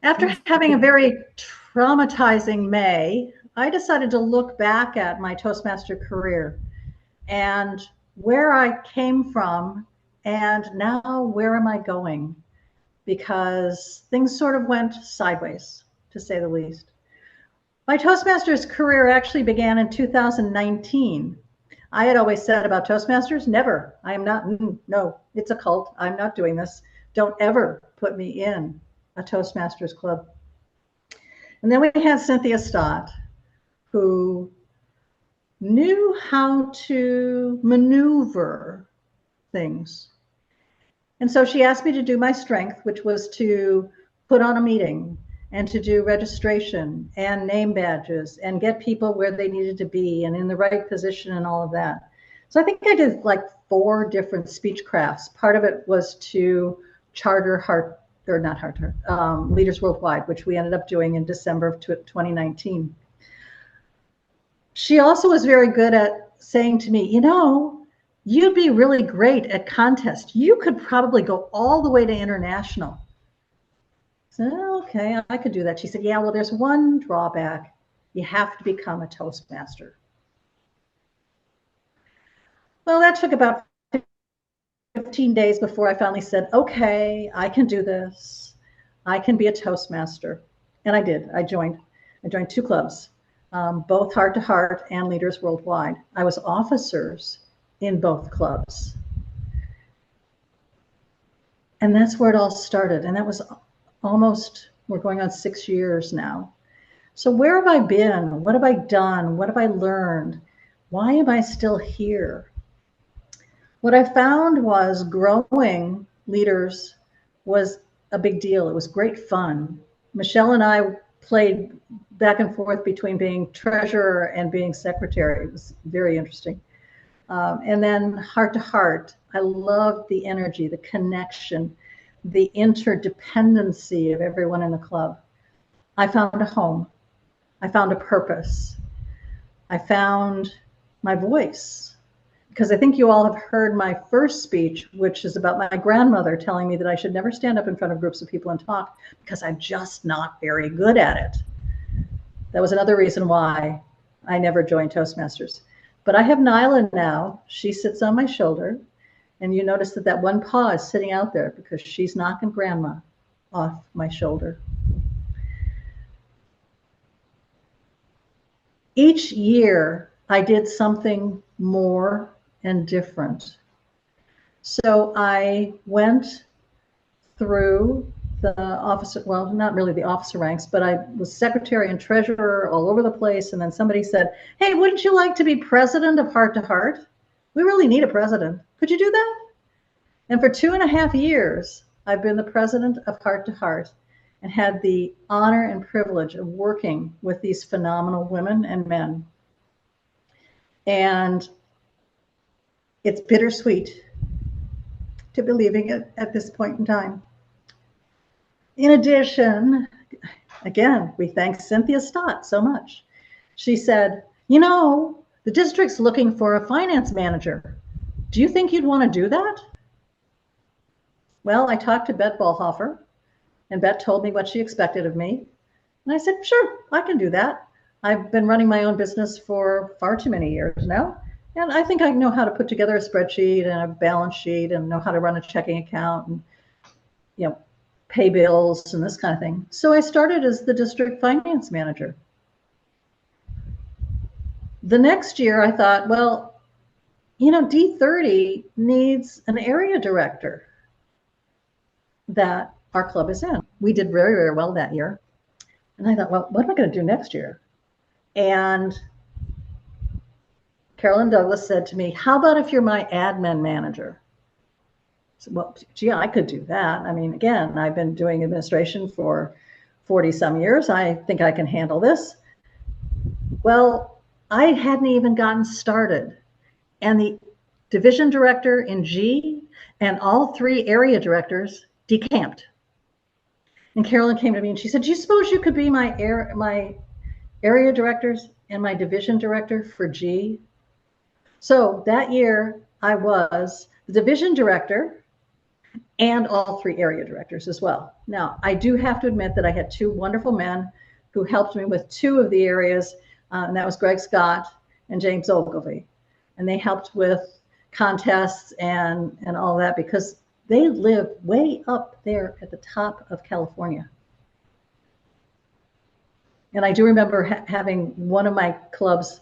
After having a very traumatizing May, I decided to look back at my Toastmaster career and where I came from, and now where am I going? Because things sort of went sideways, to say the least. My Toastmasters career actually began in 2019. I had always said about Toastmasters, never. I am not, no, it's a cult. I'm not doing this. Don't ever put me in a Toastmasters club. And then we had Cynthia Stott, who knew how to maneuver things. And so she asked me to do my strength, which was to put on a meeting and to do registration and name badges and get people where they needed to be and in the right position and all of that. So I think I did like 4 different speech crafts. Part of it was to charter Leaders Worldwide, which we ended up doing in December of 2019. She also was very good at saying to me, you know, you'd be really great at contests. You could probably go all the way to international. I said, oh, okay, I could do that. She said, yeah, well, there's one drawback. You have to become a Toastmaster. Well, that took about 15 days before I finally said, okay, I can do this. I can be a Toastmaster. And I did. I joined 2 clubs, both Heart to Heart and Leaders Worldwide. I was officers in both clubs. And that's where it all started. And that was almost, we're going on 6 years now. So where have I been? What have I done? What have I learned? Why am I still here? What I found was growing leaders was a big deal. It was great fun. Michelle and I played back and forth between being treasurer and being secretary. It was very interesting. And then Heart to Heart, I loved the energy, the connection, the interdependency of everyone in the club. I found a home. I found a purpose. I found my voice. Because I think you all have heard my first speech, which is about my grandmother telling me that I should never stand up in front of groups of people and talk because I'm just not very good at it. That was another reason why I never joined Toastmasters. But I have Nyla now. She sits on my shoulder. And you notice that one paw is sitting out there because she's knocking grandma off my shoulder. Each year, I did something more and different. So I went through the officer, well, not really the officer ranks, but I was secretary and treasurer all over the place. And then somebody said, hey, wouldn't you like to be president of Heart to Heart? We really need a president. Could you do that? And for 2.5 years, I've been the president of Heart to Heart and had the honor and privilege of working with these phenomenal women and men. And it's bittersweet to be leaving it at this point in time. In addition, again, we thank Cynthia Stott so much. She said, you know, the district's looking for a finance manager. Do you think you'd want to do that? Well, I talked to Bet Ballhofer, and Bet told me what she expected of me. And I said, sure, I can do that. I've been running my own business for far too many years now. And I think I know how to put together a spreadsheet and a balance sheet and know how to run a checking account and, you know, pay bills and this kind of thing. So I started as the district finance manager. The next year I thought, well, you know, D30 needs an area director that our club is in. We did very, very well that year. And I thought, well, what am I going to do next year? And Carolyn Douglas said to me, how about if you're my admin manager? I said, well, gee, I could do that. I mean, again, I've been doing administration for 40 some years. I think I can handle this. Well, I hadn't even gotten started. And the division director in G and all 3 area directors decamped. And Carolyn came to me and she said, do you suppose you could be my area directors and my division director for G? So that year I was the division director and all 3 area directors as well. Now, I do have to admit that I had 2 wonderful men who helped me with 2 of the areas, and that was Greg Scott and James Ogilvy. And they helped with contests and all that because they live way up there at the top of California. And I do remember having one of my clubs,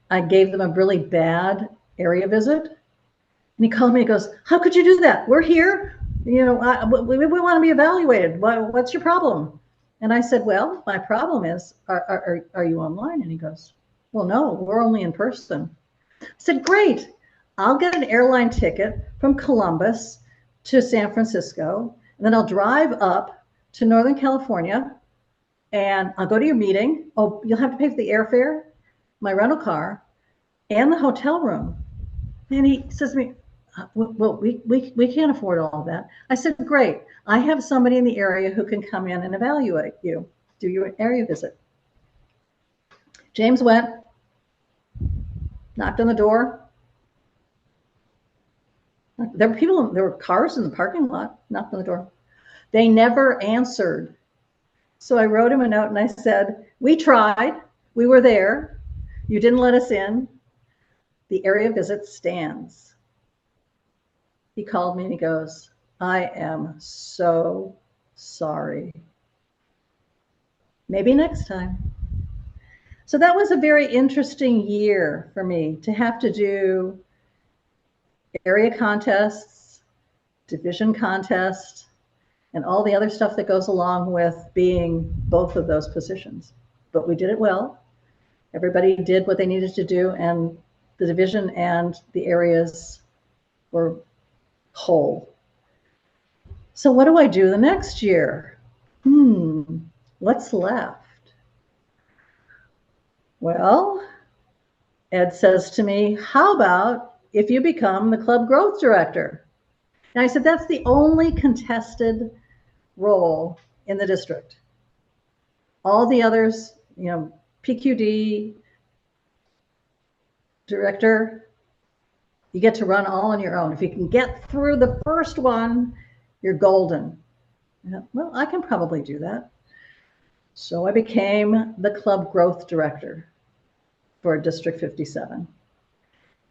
I gave them a really bad area visit. And he called me and goes, "How could you do that? We're here. You know, we want to be evaluated. What's your problem?" And I said, "Well, my problem is, are you online?" And he goes, "Well, no, we're only in person." I said, "Great. I'll get an airline ticket from Columbus to San Francisco, and then I'll drive up to Northern California, and I'll go to your meeting. Oh, you'll have to pay for the airfare, my rental car, and the hotel room." And he says to me, "Well, we can't afford all of that." I said, "Great. I have somebody in the area who can come in and evaluate you, do your area visit." James went, knocked on the door. There were people, there were cars in the parking lot, knocked on the door. They never answered. So I wrote him a note and I said, "We tried, we were there, you didn't let us in. The area visit stands." He called me and he goes, "I am so sorry. Maybe next time." So that was a very interesting year for me to have to do area contests, division contests, and all the other stuff that goes along with being both of those positions. But we did it well. Everybody did what they needed to do, and the division and the areas were whole. So what do I do the next year? What's left? Well, Ed says to me, "How about if you become the club growth director?" And I said, "That's the only contested role in the district. All the others, you know, PQD, director, you get to run all on your own. If you can get through the first one, you're golden." Well, I can probably do that. So I became the club growth director for District 57.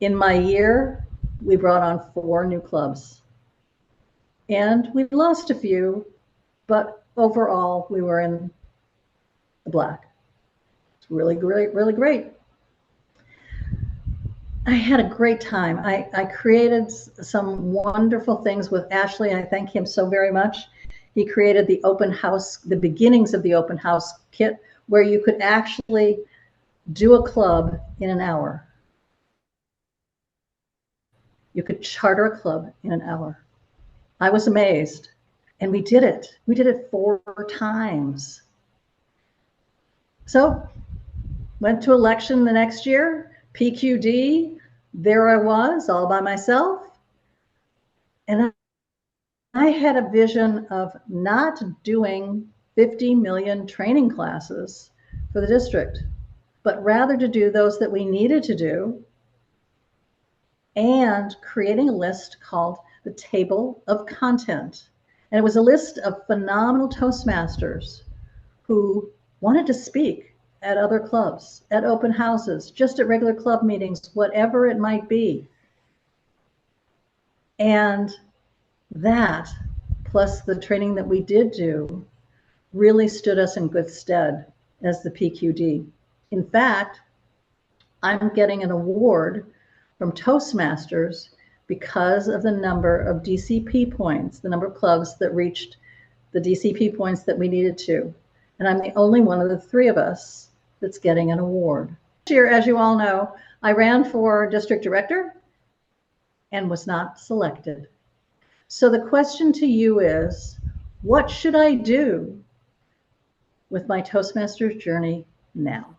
In my year, we brought on 4 new clubs. And we lost a few, but overall, we were in the black. It's really great, really great. I had a great time. I created some wonderful things with Ashley. I thank him so very much. He created the open house, the beginnings of the open house kit, where you could actually do a club in an hour. You could charter a club in an hour. I was amazed. And we did it. We did it 4 times. So went to election the next year, PQD, there I was all by myself. And I had a vision of not doing 50 million training classes for the district, but rather to do those that we needed to do, and creating a list called the Table of Content. And it was a list of phenomenal Toastmasters who wanted to speak at other clubs, at open houses, just at regular club meetings, whatever it might be. And that, plus the training that we did do, really stood us in good stead as the PQD. In fact, I'm getting an award from Toastmasters because of the number of DCP points, the number of clubs that reached the DCP points that we needed to. And I'm the only one of the 3 of us that's getting an award. This year, as you all know, I ran for district director and was not selected. So the question to you is, what should I do with my Toastmasters journey now?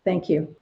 Thank you.